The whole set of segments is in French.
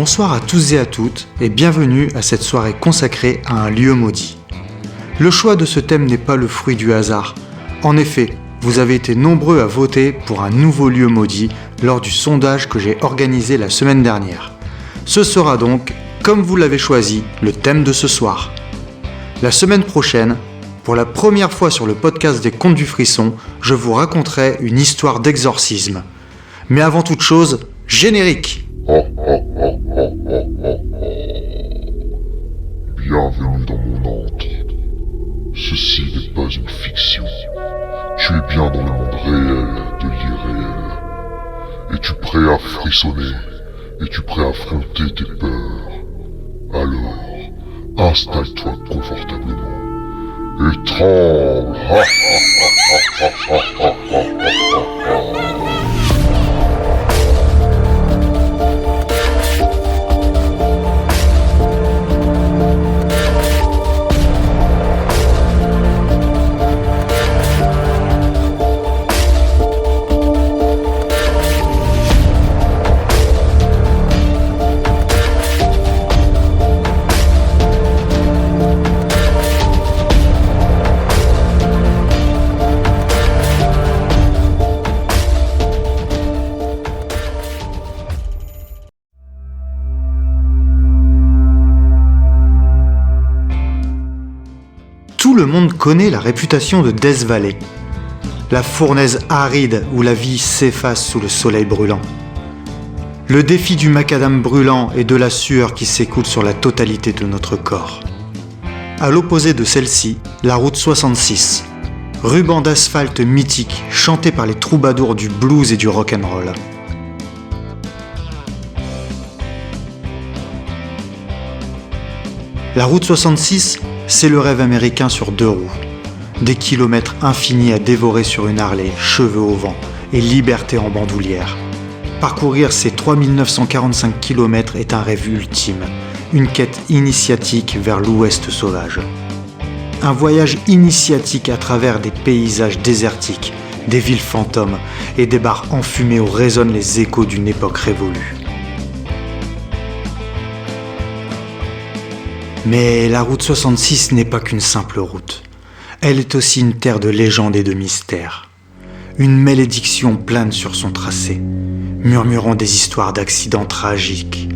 Bonsoir à tous et à toutes et bienvenue à cette soirée consacrée à un lieu maudit. Le choix de ce thème n'est pas le fruit du hasard. En effet, vous avez été nombreux à voter pour un nouveau lieu maudit lors du sondage que j'ai organisé la semaine dernière. Ce sera donc, comme vous l'avez choisi, le thème de ce soir. La semaine prochaine, pour la première fois sur le podcast des Contes du Frisson, je vous raconterai une histoire d'exorcisme. Mais avant toute chose, générique! Bienvenue dans mon antre. Ceci n'est pas une fiction. Tu es bien dans le monde réel de l'irréel. Es-tu prêt à frissonner? Es-tu prêt à affronter tes peurs? Alors, installe-toi confortablement et tremble. Tout le monde connaît la réputation de Death Valley, la fournaise aride où la vie s'efface sous le soleil brûlant. Le défi du macadam brûlant et de la sueur qui s'écoule sur la totalité de notre corps. À l'opposé de celle-ci, la route 66, ruban d'asphalte mythique chanté par les troubadours du blues et du rock'n'roll. La route 66, c'est le rêve américain sur deux roues. Des kilomètres infinis à dévorer sur une Harley, cheveux au vent, et liberté en bandoulière. Parcourir ces 3945 km est un rêve ultime, une quête initiatique vers l'ouest sauvage. Un voyage initiatique à travers des paysages désertiques, des villes fantômes et des bars enfumés où résonnent les échos d'une époque révolue. Mais la route 66 n'est pas qu'une simple route. Elle est aussi une terre de légendes et de mystères. Une malédiction plane sur son tracé, murmurant des histoires d'accidents tragiques,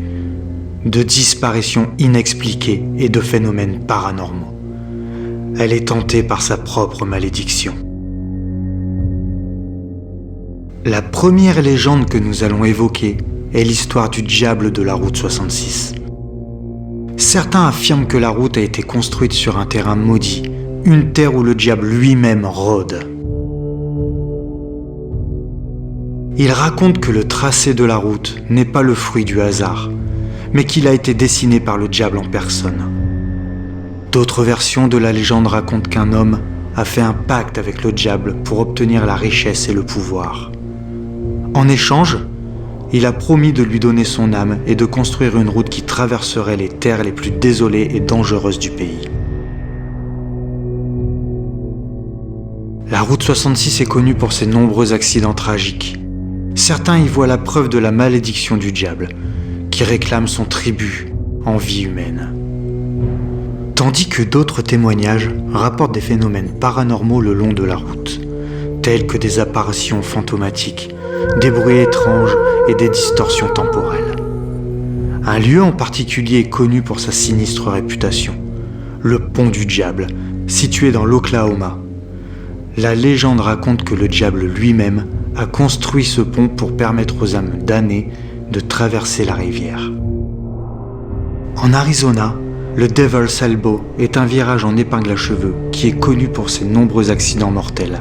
de disparitions inexpliquées et de phénomènes paranormaux. Elle est tentée par sa propre malédiction. La première légende que nous allons évoquer est l'histoire du diable de la route 66. Certains affirment que la route a été construite sur un terrain maudit, une terre où le diable lui-même rôde. Ils racontent que le tracé de la route n'est pas le fruit du hasard, mais qu'il a été dessiné par le diable en personne. D'autres versions de la légende racontent qu'un homme a fait un pacte avec le diable pour obtenir la richesse et le pouvoir. En échange, il a promis de lui donner son âme et de construire une route qui traverserait les terres les plus désolées et dangereuses du pays. La route 66 est connue pour ses nombreux accidents tragiques. Certains y voient la preuve de la malédiction du diable, qui réclame son tribut en vie humaine. Tandis que d'autres témoignages rapportent des phénomènes paranormaux le long de la route, tels que des apparitions fantomatiques, des bruits étranges et des distorsions temporelles. Un lieu en particulier est connu pour sa sinistre réputation, le pont du diable, situé dans l'Oklahoma. La légende raconte que le diable lui-même a construit ce pont pour permettre aux âmes damnées de traverser la rivière. En Arizona, le Devil's Elbow est un virage en épingle à cheveux qui est connu pour ses nombreux accidents mortels.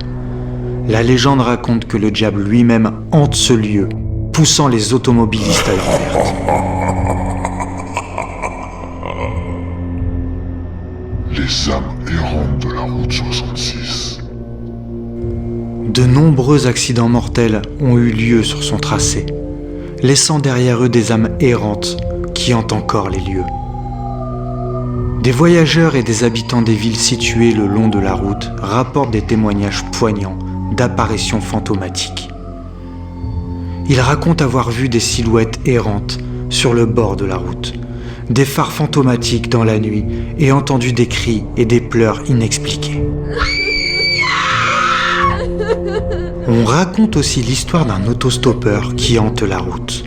La légende raconte que le diable lui-même hante ce lieu, poussant les automobilistes à leur perte. Les âmes errantes de la route 66. De nombreux accidents mortels ont eu lieu sur son tracé, laissant derrière eux des âmes errantes qui hantent encore les lieux. Des voyageurs et des habitants des villes situées le long de la route rapportent des témoignages poignants d'apparitions fantomatiques. Ils racontent avoir vu des silhouettes errantes sur le bord de la route, des phares fantomatiques dans la nuit et entendu des cris et des pleurs inexpliqués. On raconte aussi l'histoire d'un autostoppeur qui hante la route.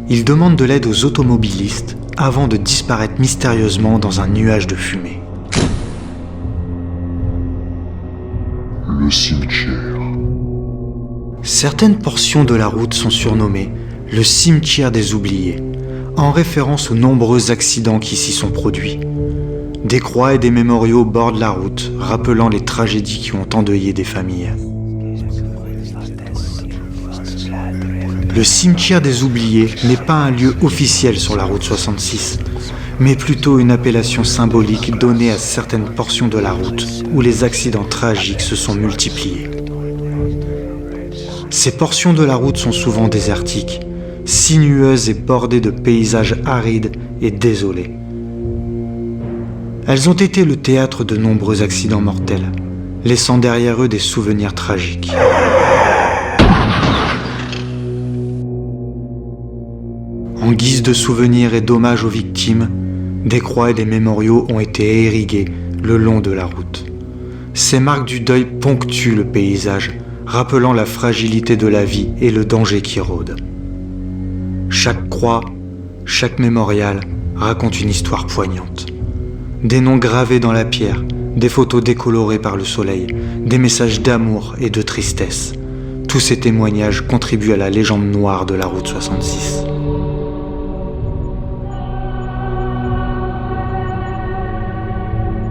Il demande de l'aide aux automobilistes avant de disparaître mystérieusement dans un nuage de fumée. Le cimetière. Certaines portions de la route sont surnommées le cimetière des oubliés, en référence aux nombreux accidents qui s'y sont produits. Des croix et des mémoriaux bordent la route, rappelant les tragédies qui ont endeuillé des familles. Le cimetière des oubliés n'est pas un lieu officiel sur la route 66, mais plutôt une appellation symbolique donnée à certaines portions de la route où les accidents tragiques se sont multipliés. Ces portions de la route sont souvent désertiques, sinueuses et bordées de paysages arides et désolés. Elles ont été le théâtre de nombreux accidents mortels, laissant derrière eux des souvenirs tragiques. En guise de souvenirs et d'hommage aux victimes, des croix et des mémoriaux ont été érigés le long de la route. Ces marques du deuil ponctuent le paysage, rappelant la fragilité de la vie et le danger qui rôde. Chaque croix, chaque mémorial raconte une histoire poignante. Des noms gravés dans la pierre, des photos décolorées par le soleil, des messages d'amour et de tristesse. Tous ces témoignages contribuent à la légende noire de la route 66.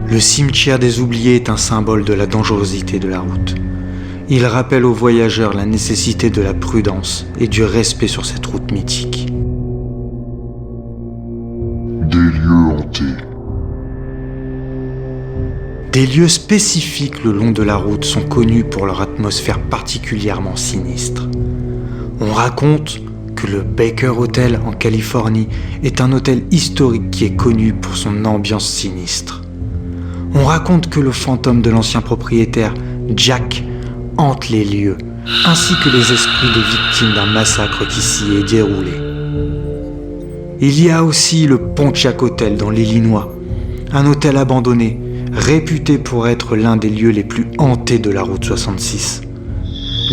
Le cimetière des oubliés est un symbole de la dangerosité de la route. Il rappelle aux voyageurs la nécessité de la prudence et du respect sur cette route mythique. Des lieux hantés. Des lieux spécifiques le long de la route sont connus pour leur atmosphère particulièrement sinistre. On raconte que le Baker Hotel en Californie est un hôtel historique qui est connu pour son ambiance sinistre. On raconte que le fantôme de l'ancien propriétaire, Jack, hante les lieux, ainsi que les esprits des victimes d'un massacre qui s'y est déroulé. Il y a aussi le Pontiac Hotel dans l'Illinois, un hôtel abandonné, réputé pour être l'un des lieux les plus hantés de la route 66.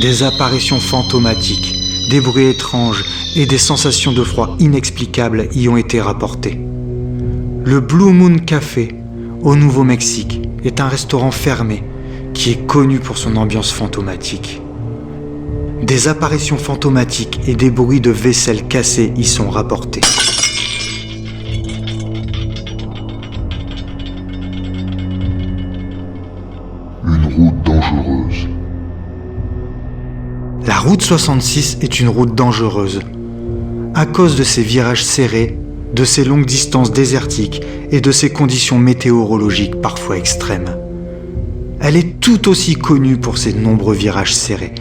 Des apparitions fantomatiques, des bruits étranges et des sensations de froid inexplicables y ont été rapportées. Le Blue Moon Café, au Nouveau-Mexique, est un restaurant fermé qui est connu pour son ambiance fantomatique. Des apparitions fantomatiques et des bruits de vaisselle cassée y sont rapportés. Une route dangereuse. La route 66 est une route dangereuse. À cause de ses virages serrés, de ses longues distances désertiques et de ses conditions météorologiques parfois extrêmes. Elle est tout aussi connue pour ses nombreux virages serrés,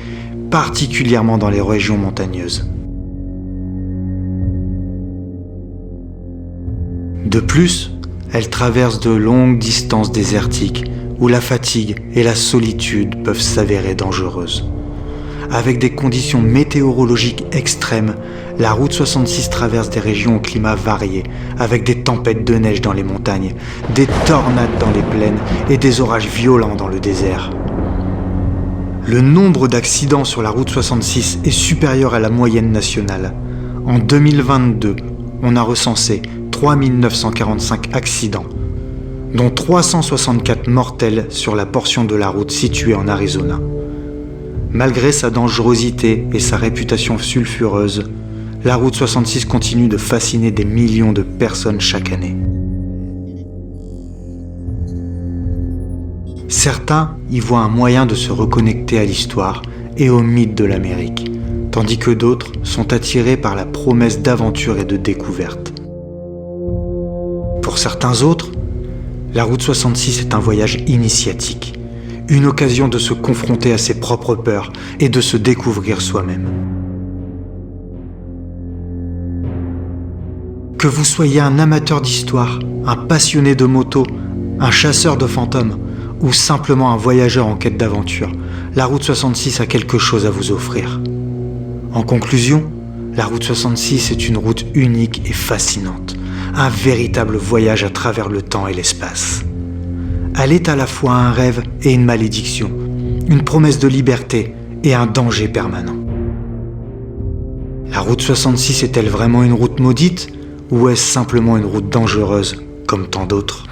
particulièrement dans les régions montagneuses. De plus, elle traverse de longues distances désertiques où la fatigue et la solitude peuvent s'avérer dangereuses. Avec des conditions météorologiques extrêmes, la route 66 traverse des régions au climat varié, avec des tempêtes de neige dans les montagnes, des tornades dans les plaines et des orages violents dans le désert. Le nombre d'accidents sur la route 66 est supérieur à la moyenne nationale. En 2022, on a recensé 3945 accidents, dont 364 mortels sur la portion de la route située en Arizona. Malgré sa dangerosité et sa réputation sulfureuse, la route 66 continue de fasciner des millions de personnes chaque année. Certains y voient un moyen de se reconnecter à l'histoire et au mythe de l'Amérique, tandis que d'autres sont attirés par la promesse d'aventure et de découverte. Pour certains autres, la route 66 est un voyage initiatique, une occasion de se confronter à ses propres peurs et de se découvrir soi-même. Que vous soyez un amateur d'histoire, un passionné de moto, un chasseur de fantômes ou simplement un voyageur en quête d'aventure, la route 66 a quelque chose à vous offrir. En conclusion, La route 66 est une route unique et fascinante, un véritable voyage à travers le temps et l'espace. Elle est à la fois un rêve et une malédiction, une promesse de liberté et un danger permanent. La route 66 est-elle vraiment une route maudite ou est-ce simplement une route dangereuse comme tant d'autres ?